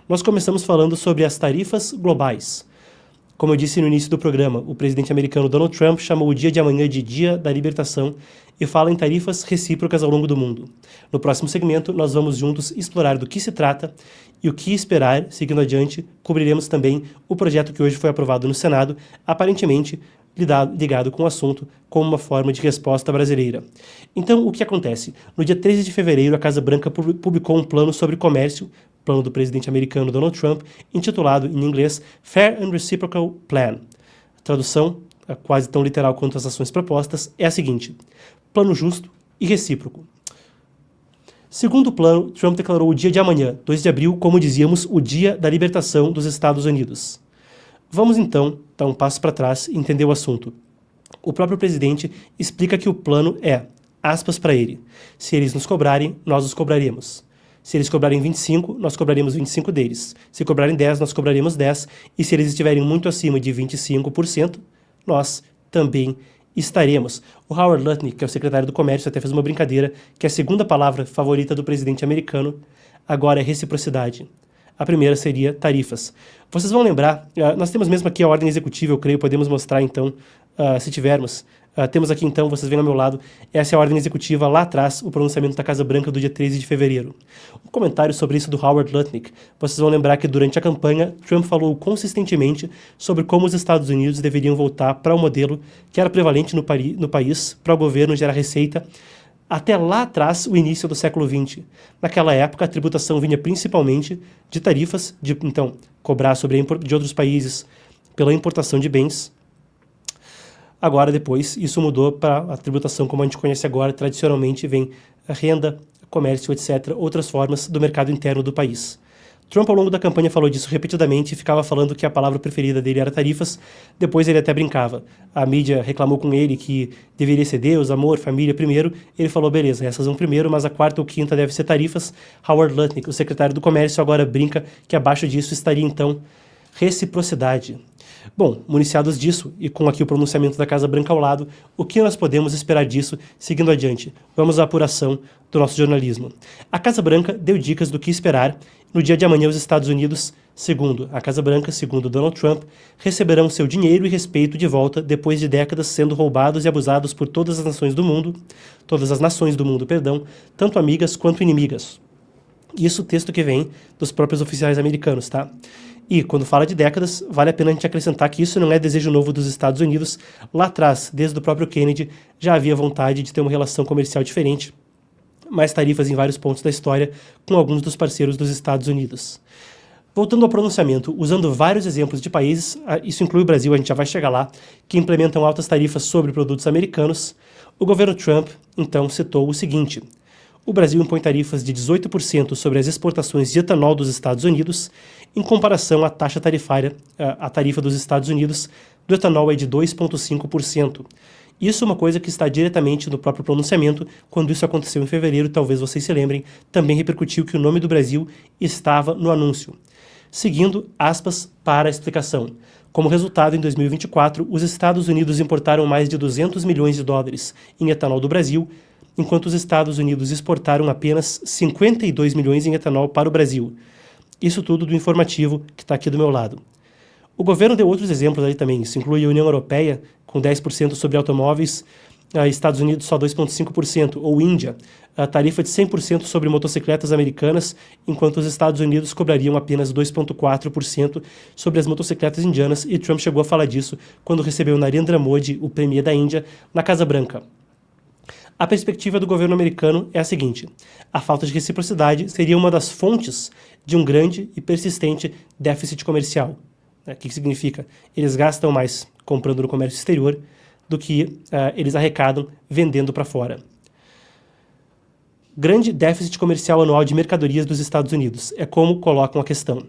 Nós começamos falando sobre as tarifas globais. Como eu disse no início do programa, o presidente americano Donald Trump chamou o dia de amanhã de Dia da Libertação e fala em tarifas recíprocas ao longo do mundo. No próximo segmento, nós vamos juntos explorar do que se trata e o que esperar. Seguindo adiante, cobriremos também o projeto que hoje foi aprovado no Senado, aparentemente ligado com o assunto como uma forma de resposta brasileira. Então, o que acontece? No dia 13 de fevereiro, a Casa Branca publicou um plano sobre comércio, plano do presidente americano Donald Trump, intitulado, em inglês, Fair and Reciprocal Plan. A tradução, quase tão literal quanto as ações propostas, é a seguinte: plano justo e recíproco. Segundo o plano, Trump declarou o dia de amanhã, 2 de abril, como dizíamos, o dia da libertação dos Estados Unidos. Vamos então dar um passo para trás e entender o assunto. O próprio presidente explica que o plano é, aspas para ele, se eles nos cobrarem, nós os cobraremos. Se eles cobrarem 25, nós cobraremos 25 deles. Se cobrarem 10, nós cobraremos 10. E se eles estiverem muito acima de 25%, nós também estaremos. O Howard Lutnick, que é o secretário do Comércio, até fez uma brincadeira que a segunda palavra favorita do presidente americano agora é reciprocidade. A primeira seria tarifas. Vocês vão lembrar, nós temos mesmo aqui a ordem executiva, eu creio, podemos mostrar então, se tivermos. Temos aqui então, vocês veem ao meu lado, essa é a ordem executiva lá atrás, o pronunciamento da Casa Branca do dia 13 de fevereiro. Um comentário sobre isso do Howard Lutnick. Vocês vão lembrar que durante a campanha, Trump falou consistentemente sobre como os Estados Unidos deveriam voltar para o modelo que era prevalente no país, para o governo gerar receita, até lá atrás, o início do século XX. Naquela época, a tributação vinha principalmente de tarifas, então, cobrar de outros países pela importação de bens. Agora, depois, isso mudou para a tributação como a gente conhece agora. Tradicionalmente, vem a renda, comércio, etc., outras formas do mercado interno do país. Trump, ao longo da campanha, falou disso repetidamente e ficava falando que a palavra preferida dele era tarifas. Depois ele até brincava. A mídia reclamou com ele que deveria ser Deus, amor, família primeiro. Ele falou, beleza, essas vão primeiro, mas a quarta ou quinta deve ser tarifas. Howard Lutnick, o secretário do Comércio, agora brinca que abaixo disso estaria, então, reciprocidade. Bom, municiados disso, e com aqui o pronunciamento da Casa Branca ao lado, o que nós podemos esperar disso seguindo adiante? Vamos à apuração do nosso jornalismo. A Casa Branca deu dicas do que esperar. No dia de amanhã, os Estados Unidos, segundo a Casa Branca, segundo Donald Trump, receberão seu dinheiro e respeito de volta depois de décadas sendo roubados e abusados por todas as nações do mundo, tanto amigas quanto inimigas. Isso texto que vem dos próprios oficiais americanos, tá? E, quando fala de décadas, vale a pena a gente acrescentar que isso não é desejo novo dos Estados Unidos. Lá atrás, desde o próprio Kennedy, já havia vontade de ter uma relação comercial diferente, mais tarifas em vários pontos da história com alguns dos parceiros dos Estados Unidos. Voltando ao pronunciamento, usando vários exemplos de países, isso inclui o Brasil, a gente já vai chegar lá, que implementam altas tarifas sobre produtos americanos, o governo Trump, então, citou o seguinte: o Brasil impõe tarifas de 18% sobre as exportações de etanol dos Estados Unidos, em comparação à taxa tarifária, a tarifa dos Estados Unidos do etanol é de 2,5%. Isso é uma coisa que está diretamente no próprio pronunciamento. Quando isso aconteceu em fevereiro, talvez vocês se lembrem, também repercutiu que o nome do Brasil estava no anúncio. Seguindo, aspas para a explicação. Como resultado, em 2024, os Estados Unidos importaram mais de 200 milhões de dólares em etanol do Brasil, enquanto os Estados Unidos exportaram apenas 52 milhões em etanol para o Brasil. Isso tudo do informativo que está aqui do meu lado. O governo deu outros exemplos aí também. Isso inclui a União Europeia, com 10% sobre automóveis, Estados Unidos só 2,5%, ou Índia, a tarifa de 100% sobre motocicletas americanas, enquanto os Estados Unidos cobrariam apenas 2,4% sobre as motocicletas indianas, e Trump chegou a falar disso quando recebeu Narendra Modi, o premier da Índia, na Casa Branca. A perspectiva do governo americano é a seguinte: a falta de reciprocidade seria uma das fontes de um grande e persistente déficit comercial. O que significa? Eles gastam mais comprando no comércio exterior do que eles arrecadam vendendo para fora. Grande déficit comercial anual de mercadorias dos Estados Unidos é como colocam a questão.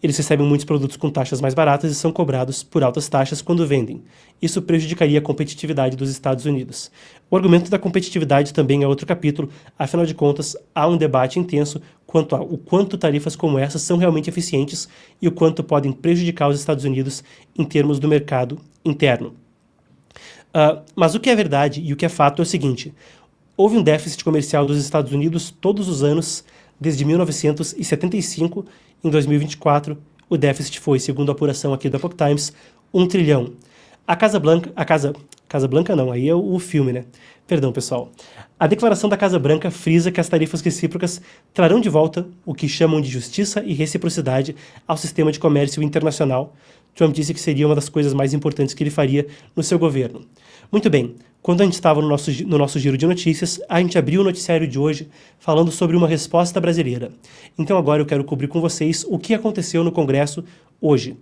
Eles recebem muitos produtos com taxas mais baratas e são cobrados por altas taxas quando vendem. Isso prejudicaria a competitividade dos Estados Unidos. O argumento da competitividade também é outro capítulo, afinal de contas, há um debate intenso quanto ao quanto tarifas como essas são realmente eficientes e o quanto podem prejudicar os Estados Unidos em termos do mercado interno. Mas o que é verdade e o que é fato é o seguinte: houve um déficit comercial dos Estados Unidos todos os anos, desde 1975, Em 2024, o déficit foi, segundo a apuração aqui do Epoch Times, 1 trilhão. Casa Branca não, aí é o filme, né? Perdão, pessoal. A declaração da Casa Branca frisa que as tarifas recíprocas trarão de volta o que chamam de justiça e reciprocidade ao sistema de comércio internacional. Trump disse que seria uma das coisas mais importantes que ele faria no seu governo. Muito bem, quando a gente estava no nosso giro de notícias, a gente abriu o noticiário de hoje falando sobre uma resposta brasileira. Então agora eu quero cobrir com vocês o que aconteceu no Congresso hoje.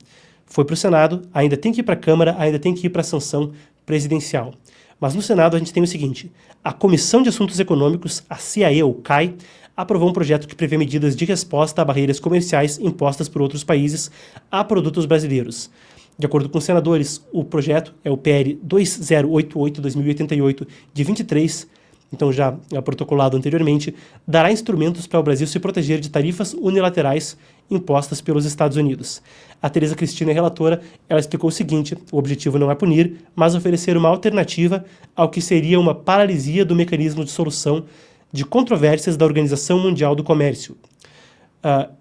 Foi para o Senado, ainda tem que ir para a Câmara, ainda tem que ir para a sanção presidencial. Mas no Senado a gente tem o seguinte: a Comissão de Assuntos Econômicos, a CAE ou CAI, aprovou um projeto que prevê medidas de resposta a barreiras comerciais impostas por outros países a produtos brasileiros. De acordo com os senadores, o projeto é o PL 2088-2088, de 23, então já protocolado anteriormente, dará instrumentos para o Brasil se proteger de tarifas unilaterais impostas pelos Estados Unidos. A Tereza Cristina, relatora, ela explicou o seguinte: o objetivo não é punir, mas oferecer uma alternativa ao que seria uma paralisia do mecanismo de solução de controvérsias da Organização Mundial do Comércio.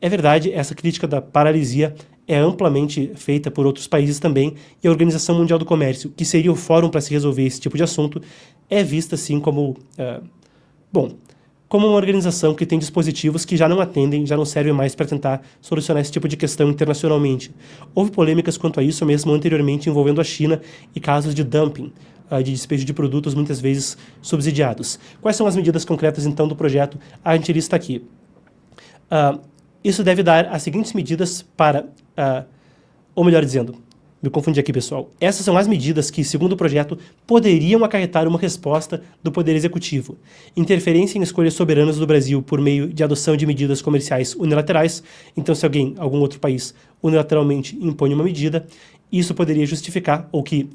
É verdade, essa crítica da paralisia é amplamente feita por outros países também, e a Organização Mundial do Comércio, que seria o fórum para se resolver esse tipo de assunto, é vista assim como, como uma organização que tem dispositivos que já não atendem, já não servem mais para tentar solucionar esse tipo de questão internacionalmente. Houve polêmicas quanto a isso mesmo anteriormente envolvendo a China e casos de dumping, de despejo de produtos muitas vezes subsidiados. Quais são as medidas concretas então do projeto? A gente lista aqui. Isso deve dar as seguintes medidas para, ou melhor dizendo, me confundi aqui, pessoal. Essas são as medidas que, segundo o projeto, poderiam acarretar uma resposta do Poder Executivo. Interferência em escolhas soberanas do Brasil por meio de adoção de medidas comerciais unilaterais. Então, se algum outro país, unilateralmente impõe uma medida, isso poderia justificar, ou que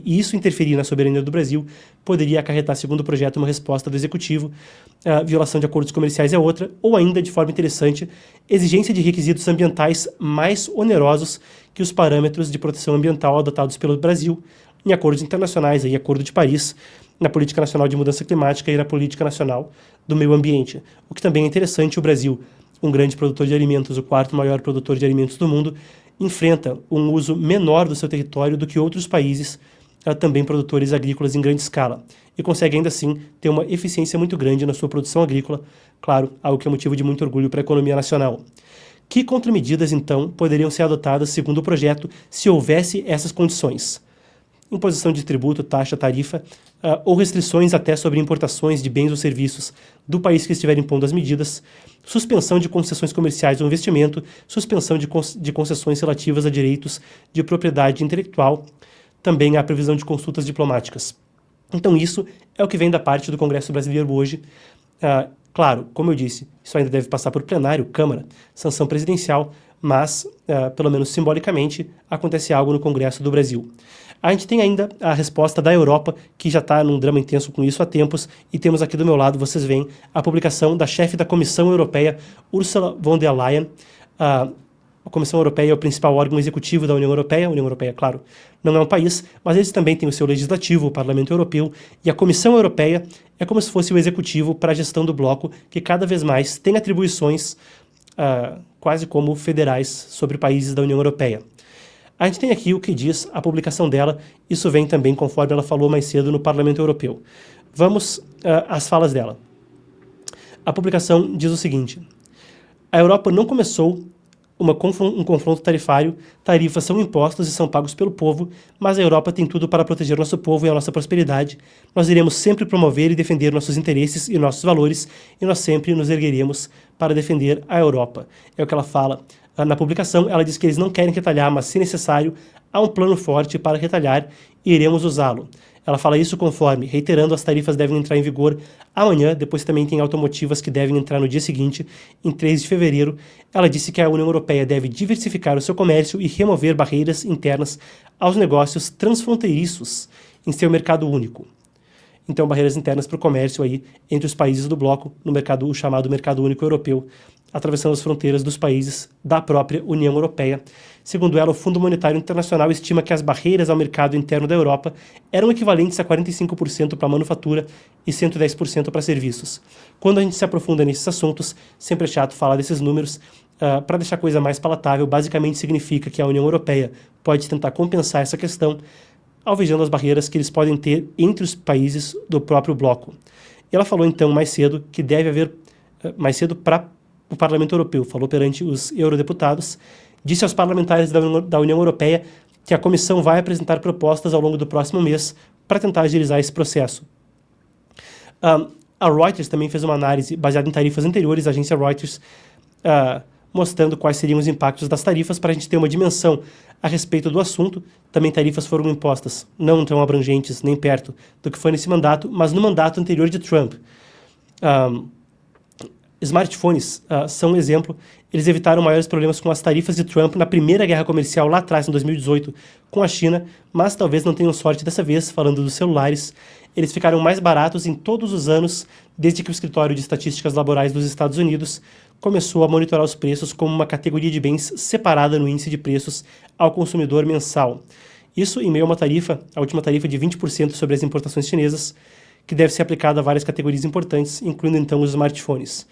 isso interferir na soberania do Brasil, poderia acarretar, segundo o projeto, uma resposta do Executivo. A violação de acordos comerciais é outra, ou ainda, de forma interessante, exigência de requisitos ambientais mais onerosos que os parâmetros de proteção ambiental adotados pelo Brasil em acordos internacionais, aí, Acordo de Paris, na Política Nacional de Mudança Climática e na Política Nacional do Meio Ambiente. O que também é interessante, o Brasil, um grande produtor de alimentos, o quarto maior produtor de alimentos do mundo, enfrenta um uso menor do seu território do que outros países, também produtores agrícolas em grande escala, e consegue ainda assim ter uma eficiência muito grande na sua produção agrícola, claro, algo que é motivo de muito orgulho para a economia nacional. Que contramedidas, então, poderiam ser adotadas segundo o projeto se houvesse essas condições? Imposição de tributo, taxa, tarifa, ou restrições até sobre importações de bens ou serviços do país que estiver impondo as medidas, suspensão de concessões comerciais ou investimento, suspensão de concessões relativas a direitos de propriedade intelectual, também a previsão de consultas diplomáticas. Então isso é o que vem da parte do Congresso brasileiro hoje. Claro, como eu disse, isso ainda deve passar por plenário, Câmara, sanção presidencial, mas, pelo menos simbolicamente, acontece algo no Congresso do Brasil. A gente tem ainda a resposta da Europa, que já está num drama intenso com isso há tempos, e temos aqui do meu lado, vocês veem, a publicação da chefe da Comissão Europeia, Ursula von der Leyen. A Comissão Europeia é o principal órgão executivo da União Europeia. A União Europeia, claro, não é um país, mas eles também têm o seu legislativo, o Parlamento Europeu, e a Comissão Europeia é como se fosse o executivo para a gestão do bloco, que cada vez mais tem atribuições quase como federais sobre países da União Europeia. A gente tem aqui o que diz a publicação dela, isso vem também conforme ela falou mais cedo no Parlamento Europeu. Vamos às falas dela. A publicação diz o seguinte: a Europa não começou um confronto tarifário, tarifas são impostos e são pagos pelo povo, mas a Europa tem tudo para proteger nosso povo e a nossa prosperidade. Nós iremos sempre promover e defender nossos interesses e nossos valores, e nós sempre nos ergueremos para defender a Europa. É o que ela fala na publicação. Ela diz que eles não querem retalhar, mas se necessário, há um plano forte para retalhar e iremos usá-lo. Ela fala isso conforme, reiterando, as tarifas devem entrar em vigor amanhã, depois também tem automotivas que devem entrar no dia seguinte, em 3 de fevereiro. Ela disse que a União Europeia deve diversificar o seu comércio e remover barreiras internas aos negócios transfronteiriços em seu mercado único. Então, barreiras internas para o comércio aí entre os países do bloco, no mercado, o chamado Mercado Único Europeu, atravessando as fronteiras dos países da própria União Europeia. Segundo ela, o Fundo Monetário Internacional estima que as barreiras ao mercado interno da Europa eram equivalentes a 45% para a manufatura e 110% para serviços. Quando a gente se aprofunda nesses assuntos, sempre é chato falar desses números, para deixar a coisa mais palatável, basicamente significa que a União Europeia pode tentar compensar essa questão, alvejando as barreiras que eles podem ter entre os países do próprio bloco. E ela falou então mais cedo que deve haver, mais cedo para o Parlamento Europeu, falou perante os eurodeputados, disse aos parlamentares da União Europeia que a Comissão vai apresentar propostas ao longo do próximo mês para tentar agilizar esse processo. A Reuters também fez uma análise baseada em tarifas anteriores, a agência Reuters, mostrando quais seriam os impactos das tarifas para a gente ter uma dimensão a respeito do assunto. Também tarifas foram impostas, não tão abrangentes nem perto do que foi nesse mandato, mas no mandato anterior de Trump. Smartphones são um exemplo. Eles evitaram maiores problemas com as tarifas de Trump na primeira guerra comercial lá atrás, em 2018, com a China, mas talvez não tenham sorte dessa vez, falando dos celulares. Eles ficaram mais baratos em todos os anos, desde que o Escritório de Estatísticas Laborais dos Estados Unidos começou a monitorar os preços como uma categoria de bens separada no índice de preços ao consumidor mensal. Isso em meio a uma tarifa, a última tarifa de 20% sobre as importações chinesas, que deve ser aplicada a várias categorias importantes, incluindo então os smartphones.